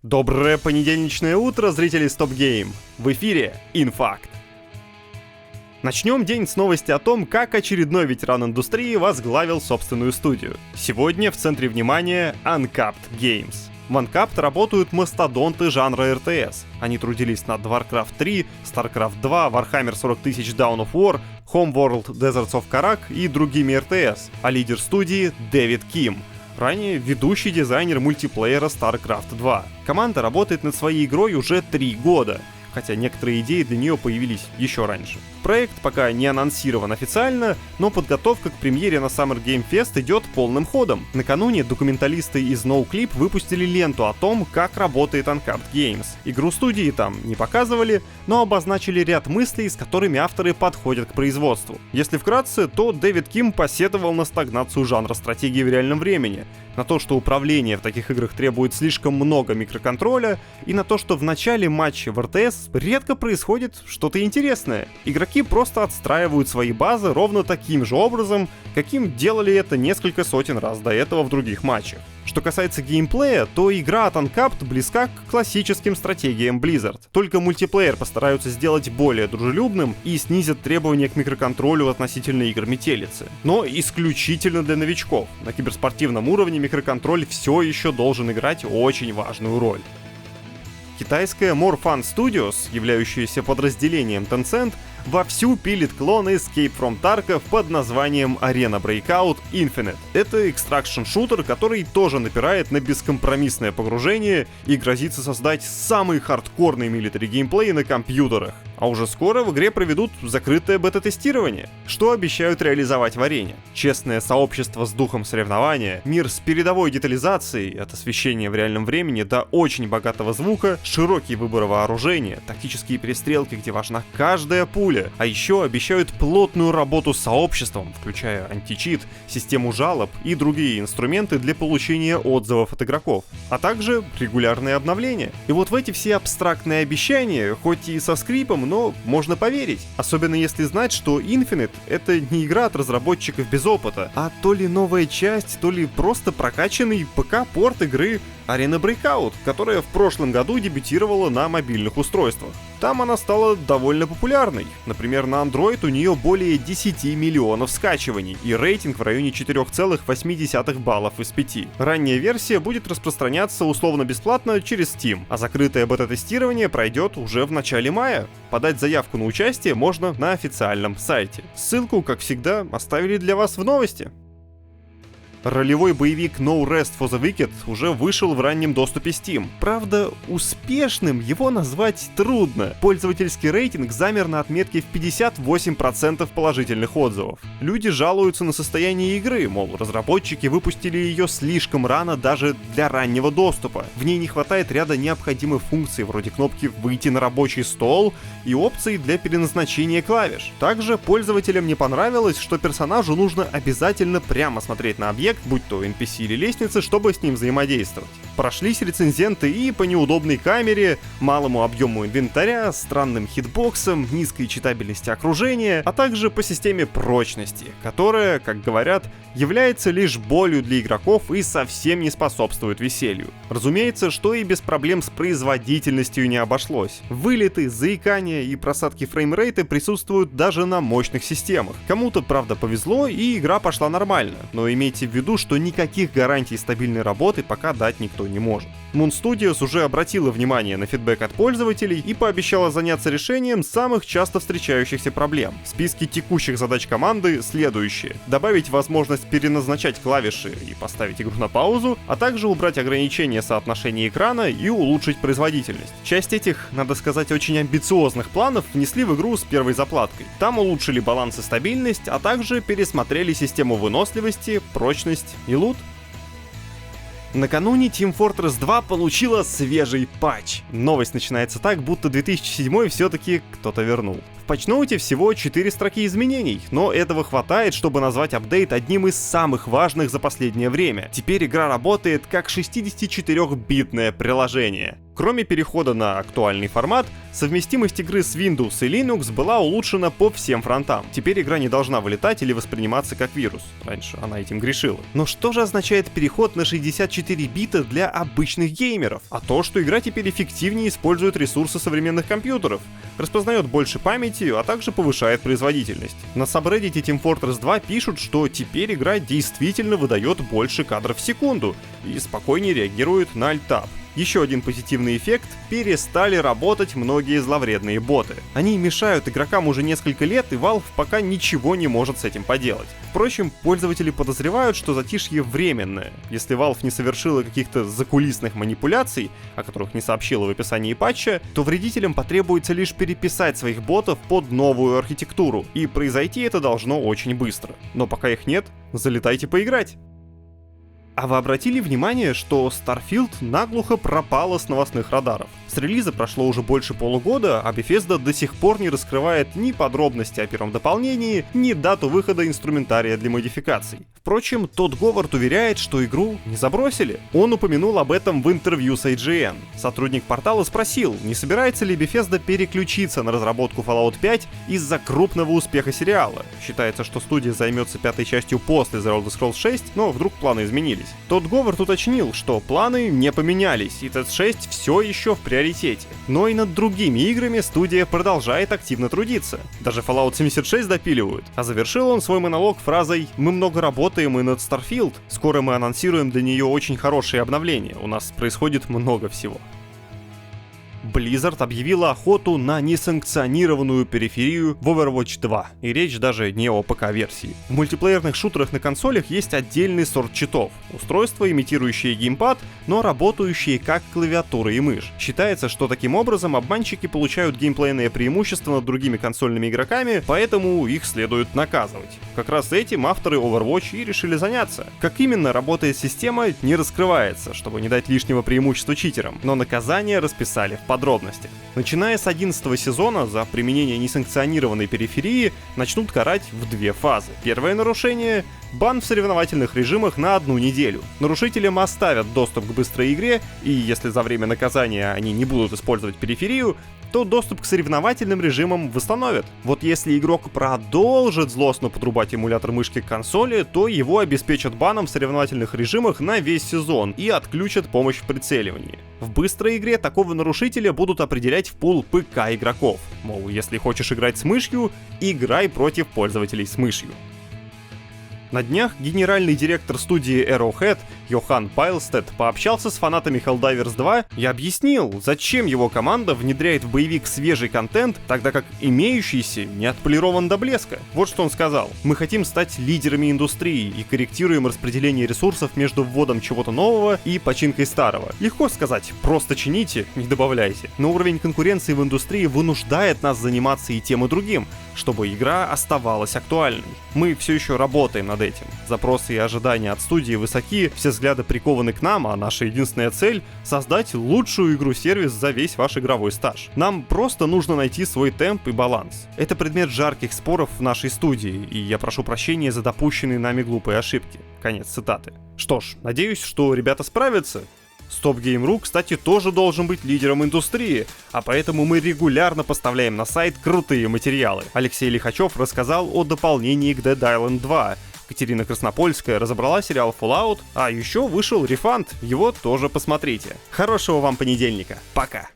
Доброе понедельничное утро, зрители Stop Game. В эфире Инфакт. Начнем день с новости о том, как очередной ветеран индустрии возглавил собственную студию. Сегодня в центре внимания Uncapped Games. В Uncapped работают мастодонты жанра РТС. Они трудились над Warcraft 3, StarCraft 2, Warhammer 40 000 Dawn of War, Homeworld Deserts of Karak и другими РТС, а лидер студии Дэвид Ким, ранее ведущий дизайнер мультиплеера StarCraft 2. Команда работает над своей игрой уже 3 года, хотя некоторые идеи для нее появились еще раньше. Проект пока не анонсирован официально, но подготовка к премьере на Summer Game Fest идет полным ходом. Накануне документалисты из NoClip выпустили ленту о том, как работает Uncapped Games. Игру студии там не показывали, но обозначили ряд мыслей, с которыми авторы подходят к производству. Если вкратце, то Дэвид Ким посетовал на стагнацию жанра стратегии в реальном времени, на то, что управление в таких играх требует слишком много микроконтроля, и на то, что в начале матча в РТС редко происходит что-то интересное. Игроки просто отстраивают свои базы ровно таким же образом, каким делали это несколько сотен раз до этого в других матчах. Что касается геймплея, то игра от Uncapped близка к классическим стратегиям Blizzard. Только мультиплеер постараются сделать более дружелюбным и снизят требования к микроконтролю относительно игр Метелицы. Но исключительно для новичков. На киберспортивном уровне микроконтроль все еще должен играть очень важную роль. Китайская More Fun Studios, являющаяся подразделением Tencent, вовсю пилит клон Escape from Tarkov под названием Arena Breakout Infinite. Это экстракшн-шутер, который тоже напирает на бескомпромиссное погружение и грозится создать самый хардкорный милитари геймплей на компьютерах. А уже скоро в игре проведут закрытое бета-тестирование, что обещают реализовать в Арене. Честное сообщество с духом соревнования, мир с передовой детализацией, от освещения в реальном времени до очень богатого звука, широкий выбор вооружения, тактические перестрелки, где важна каждая пуля, а еще обещают плотную работу с сообществом, включая античит, систему жалоб и другие инструменты для получения отзывов от игроков, а также регулярные обновления. И вот в эти все абстрактные обещания, хоть и со скрипом, но можно поверить. Особенно если знать, что Infinite — это не игра от разработчиков без опыта, а то ли новая часть, то ли просто прокачанный ПК-порт игры Arena Breakout, которая в прошлом году дебютировала на мобильных устройствах. Там она стала довольно популярной. Например, на Android у нее более 10 миллионов скачиваний и рейтинг в районе 4,8 баллов из 5. Ранняя версия будет распространяться условно-бесплатно через Steam, а закрытое бета-тестирование пройдет уже в начале мая. Подать заявку на участие можно на официальном сайте. Ссылку, как всегда, оставили для вас в новости. Ролевой боевик No Rest for the Wicked уже вышел в раннем доступе Steam. Правда, успешным его назвать трудно. Пользовательский рейтинг замер на отметке в 58% положительных отзывов. Люди жалуются на состояние игры, мол, разработчики выпустили ее слишком рано даже для раннего доступа. В ней не хватает ряда необходимых функций, вроде кнопки «Выйти на рабочий стол» и опций для переназначения клавиш. Также пользователям не понравилось, что персонажу нужно обязательно прямо смотреть на объект, будь то NPC или лестница, чтобы с ним взаимодействовать. Прошлись рецензенты и по неудобной камере, малому объему инвентаря, странным хитбоксам, низкой читабельности окружения, а также по системе прочности, которая, как говорят, является лишь болью для игроков и совсем не способствует веселью. Разумеется, что и без проблем с производительностью не обошлось. Вылеты, заикания и просадки фреймрейта присутствуют даже на мощных системах. Кому-то, правда, повезло и игра пошла нормально, но имейте в виду, что никаких гарантий стабильной работы пока дать никто не может. Moon Studios уже обратила внимание на фидбэк от пользователей и пообещала заняться решением самых часто встречающихся проблем. В списке текущих задач команды следующие: добавить возможность переназначать клавиши и поставить игру на паузу, а также убрать ограничения соотношения экрана и улучшить производительность. Часть этих, надо сказать, очень амбициозных планов внесли в игру с первой заплаткой. Там улучшили баланс и стабильность, а также пересмотрели систему выносливости, прочность и лут. Накануне Team Fortress 2 получила свежий патч. Новость начинается так, будто 2007 все-таки кто-то вернул. В патчноуте всего 4 строки изменений, но этого хватает, чтобы назвать апдейт одним из самых важных за последнее время. Теперь игра работает как 64-битное приложение. Кроме перехода на актуальный формат, совместимость игры с Windows и Linux была улучшена по всем фронтам. Теперь игра не должна вылетать или восприниматься как вирус. Раньше она этим грешила. Но что же означает переход на 64 бита для обычных геймеров? А то, что игра теперь эффективнее использует ресурсы современных компьютеров, распознает больше памяти, а также повышает производительность. На сабреддите Team Fortress 2 пишут, что теперь игра действительно выдает больше кадров в секунду и спокойнее реагирует на альт-таб. Еще один позитивный эффект — перестали работать многие зловредные боты. Они мешают игрокам уже несколько лет, и Valve пока ничего не может с этим поделать. Впрочем, пользователи подозревают, что затишье временное. Если Valve не совершила каких-то закулисных манипуляций, о которых не сообщила в описании патча, то вредителям потребуется лишь переписать своих ботов под новую архитектуру, и произойти это должно очень быстро. Но пока их нет, залетайте поиграть. А вы обратили внимание, что Starfield наглухо пропала с новостных радаров? С релиза прошло уже больше полугода, а Bethesda до сих пор не раскрывает ни подробности о первом дополнении, ни дату выхода инструментария для модификаций. Впрочем, Тодд Говард уверяет, что игру не забросили. Он упомянул об этом в интервью с IGN. Сотрудник портала спросил, не собирается ли Bethesda переключиться на разработку Fallout 5 из-за крупного успеха сериала. Считается, что студия займется пятой частью после The Elder Scrolls 6, но вдруг планы изменились. Тодд Говард уточнил, что планы не поменялись, и TED6 все еще в приоритете. Но и над другими играми студия продолжает активно трудиться. Даже Fallout 76 допиливают. А завершил он свой монолог фразой «Мы много работаем и над Starfield. Скоро мы анонсируем для нее очень хорошие обновления. У нас происходит много всего». Blizzard объявила охоту на несанкционированную периферию в Overwatch 2, и речь даже не о ПК-версии. В мультиплеерных шутерах на консолях есть отдельный сорт читов — устройства, имитирующие геймпад, но работающие как клавиатура и мышь. Считается, что таким образом обманщики получают геймплейное преимущество над другими консольными игроками, поэтому их следует наказывать. Как раз этим авторы Overwatch и решили заняться. Как именно работает система, не раскрывается, чтобы не дать лишнего преимущества читерам, но наказание расписали в подробностях. Начиная с 11 сезона за применение несанкционированной периферии начнут карать в две фазы. Первое нарушение — бан в соревновательных режимах на 1 неделю. Нарушителям оставят доступ к быстрой игре, и если за время наказания они не будут использовать периферию, то доступ к соревновательным режимам восстановят. Вот если игрок продолжит злостно подрубать эмулятор мышки к консоли, то его обеспечат баном в соревновательных режимах на весь сезон и отключат помощь в прицеливании. В быстрой игре такого нарушителя будут определять в пул ПК игроков. Мол, если хочешь играть с мышью, играй против пользователей с мышью. На днях генеральный директор студии Arrowhead Йохан Пайлстед пообщался с фанатами Helldivers 2 и объяснил, зачем его команда внедряет в боевик свежий контент, тогда как имеющийся не отполирован до блеска. Вот что он сказал: «Мы хотим стать лидерами индустрии и корректируем распределение ресурсов между вводом чего-то нового и починкой старого. Легко сказать, просто чините, не добавляйте. Но уровень конкуренции в индустрии вынуждает нас заниматься и тем, и другим, чтобы игра оставалась актуальной. Мы все еще работаем над этим. Запросы и ожидания от студии высоки, все взгляды прикованы к нам, а наша единственная цель — создать лучшую игру-сервис за весь ваш игровой стаж. Нам просто нужно найти свой темп и баланс. Это предмет жарких споров в нашей студии, и я прошу прощения за допущенные нами глупые ошибки». Конец цитаты. Что ж, надеюсь, что ребята справятся. StopGame.ru, кстати, тоже должен быть лидером индустрии, а поэтому мы регулярно поставляем на сайт крутые материалы. Алексей Лихачев рассказал о дополнении к Dead Island 2. Катерина Краснопольская разобрала сериал Fallout, а еще вышел Refund, его тоже посмотрите. Хорошего вам понедельника, пока!